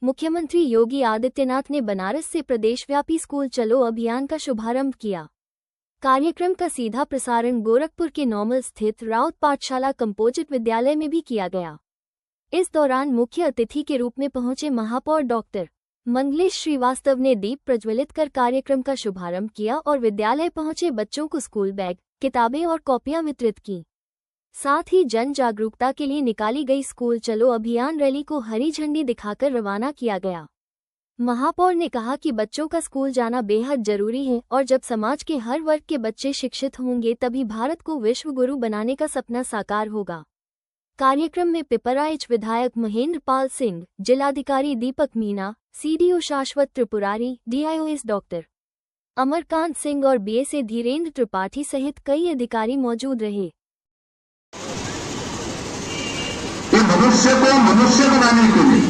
मुख्यमंत्री योगी आदित्यनाथ ने बनारस से प्रदेशव्यापी स्कूल चलो अभियान का शुभारंभ किया। कार्यक्रम का सीधा प्रसारण गोरखपुर के नौमल स्थित राउत पाठशाला कंपोजिट विद्यालय में भी किया गया। इस दौरान मुख्य अतिथि के रूप में पहुंचे महापौर डॉक्टर मंगलेश श्रीवास्तव ने दीप प्रज्वलित कर कार्यक्रम का शुभारंभ किया और विद्यालय पहुंचे बच्चों को स्कूल बैग, किताबें और कॉपियां वितरित की। साथ ही जन जागरूकता के लिए निकाली गई स्कूल चलो अभियान रैली को हरी झंडी दिखाकर रवाना किया गया। महापौर ने कहा कि बच्चों का स्कूल जाना बेहद जरूरी है और जब समाज के हर वर्ग के बच्चे शिक्षित होंगे तभी भारत को विश्व गुरु बनाने का सपना साकार होगा। कार्यक्रम में पिपराइच विधायक महेंद्र पाल सिंह, जिलाधिकारी दीपक मीना, सीडीओ शाश्वत त्रिपुरारी, डीआईओएस डॉक्टर अमरकांत सिंह और बीएसए धीरेन्द्र त्रिपाठी सहित कई अधिकारी मौजूद रहे। मनुष्य को मनुष्य बनाने के लिए,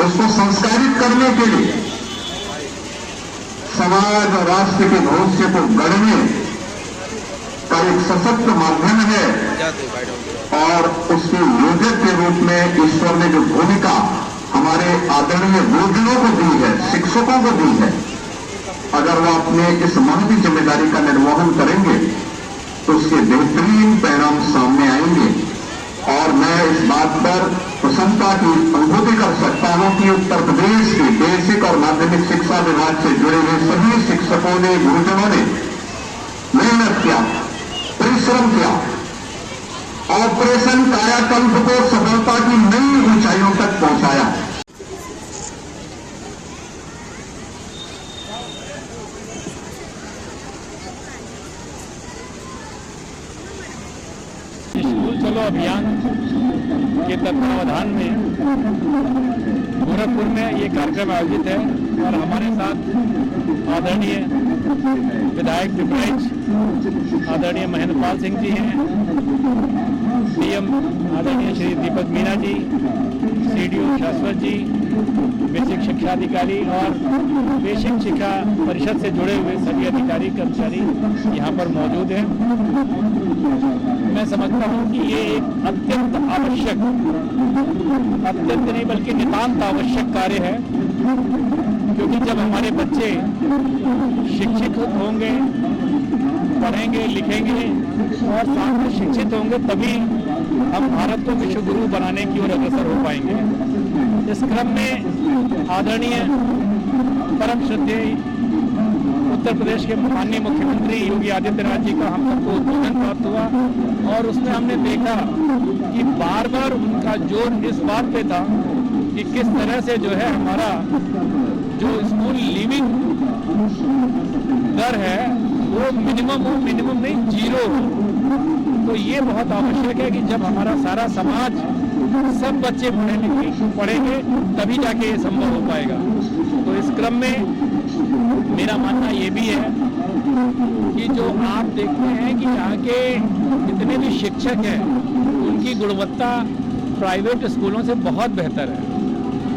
उसको संस्कारित करने के लिए, समाज और राष्ट्र के भविष्य को गढ़ने का एक सशक्त माध्यम है और उसके योजक के रूप में ईश्वर ने जो भूमिका हमारे आदरणीय गुरुजनों को दी है, शिक्षकों को दी है, अगर वो अपने इस महती जिम्मेदारी का निर्वहन करेंगे तो उसके बेहतरीन परिणाम सामने आएंगे। और मैं इस बात पर प्रसन्नता की अनुभूति कर सकता हूं कि उत्तर प्रदेश के बेसिक और माध्यमिक शिक्षा विभाग से जुड़े हुए सभी शिक्षकों ने, गुरुजनों ने मेहनत किया, परिश्रम किया, ऑपरेशन कायाकल्प को सफलता की नई ऊंचाइयों तक पहुंचाया। स्कूल चलो अभियान के तत्वावधान में गोरखपुर में ये कार्यक्रम आयोजित है और हमारे साथ आदरणीय विधायक पिपराइच आदरणीय महेंद्र पाल सिंह जी हैं, डीएम आदरणीय श्री दीपक मीना जी, सीडीओ शाश्वत जी, बेसिक शिक्षा अधिकारी और बेसिक शिक्षा परिषद से जुड़े हुए सभी अधिकारी कर्मचारी यहाँ पर मौजूद हैं। मैं समझता हूँ कि ये एक अत्यंत आवश्यक, अत्यंत नहीं बल्कि नितांत आवश्यक कार्य है, क्योंकि जब हमारे बच्चे शिक्षित होंगे, पढ़ेंगे, लिखेंगे और साथ में शिक्षित होंगे तभी हम भारत को विश्व गुरु बनाने की ओर अग्रसर हो पाएंगे। इस क्रम में आदरणीय परम श्रद्धेय उत्तर प्रदेश के माननीय मुख्यमंत्री योगी आदित्यनाथ जी का हम सबको उद्बोधन प्राप्त हुआ और उसमें हमने देखा कि बार बार उनका जोर इस बात पे था कि किस तरह से जो है हमारा जो स्कूल लीविंग दर है वो मिनिमम नहीं, जीरो। तो ये बहुत आवश्यक है कि जब हमारा सारा समाज, सब बच्चे पढ़ेंगे तभी जाके ये संभव हो पाएगा। तो इस क्रम में मेरा मानना ये भी है कि जो आप देखते हैं कि यहाँ के जितने भी शिक्षक हैं उनकी गुणवत्ता प्राइवेट स्कूलों से बहुत बेहतर है।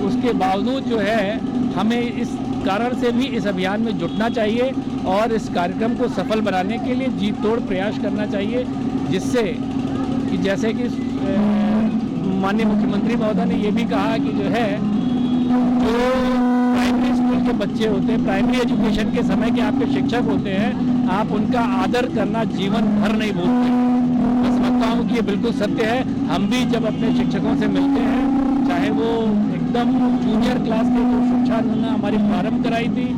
उसके बावजूद जो है हमें इस कारण से भी इस अभियान में जुटना चाहिए और इस कार्यक्रम को सफल बनाने के लिए जी तोड़ प्रयास करना चाहिए, जिससे कि जैसे कि माननीय मुख्यमंत्री महोदय ने ये भी कहा कि जो है जो प्राइमरी स्कूल के बच्चे होते हैं, प्राइमरी एजुकेशन के समय के आपके शिक्षक होते हैं, आप उनका आदर करना जीवन भर नहीं भूलते। मैं समझता हूँ कि ये बिल्कुल सत्य है। हम भी जब अपने शिक्षकों से मिलते हैं, चाहे वो एकदम जूनियर क्लास के जो शिक्षा उन्होंने हमारी प्रारंभ कराई थी,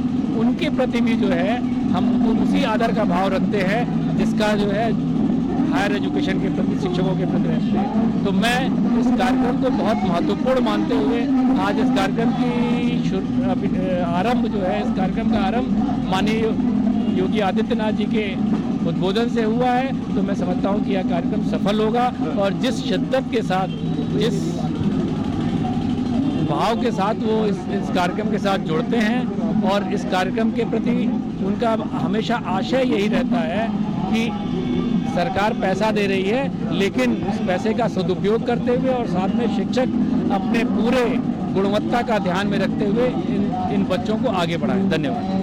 उनके प्रति भी जो है हम उसी आदर का भाव रखते हैं जिसका जो है हायर एजुकेशन के प्रति, शिक्षकों के प्रति रखते हैं। तो मैं इस कार्यक्रम को बहुत महत्वपूर्ण मानते हुए आज इस कार्यक्रम की आरंभ जो है, इस कार्यक्रम का आरंभ माननीय योगी आदित्यनाथ जी के उद्बोधन से हुआ है। तो मैं समझता हूँ कि यह कार्यक्रम सफल होगा और जिस शिद्दत के साथ, जिस भाव के साथ वो इस कार्यक्रम के साथ जुड़ते हैं और इस कार्यक्रम के प्रति उनका हमेशा आशय यही रहता है कि सरकार पैसा दे रही है लेकिन उस पैसे का सदुपयोग करते हुए और साथ में शिक्षक अपने पूरे गुणवत्ता का ध्यान में रखते हुए इन बच्चों को आगे बढ़ाएं। धन्यवाद।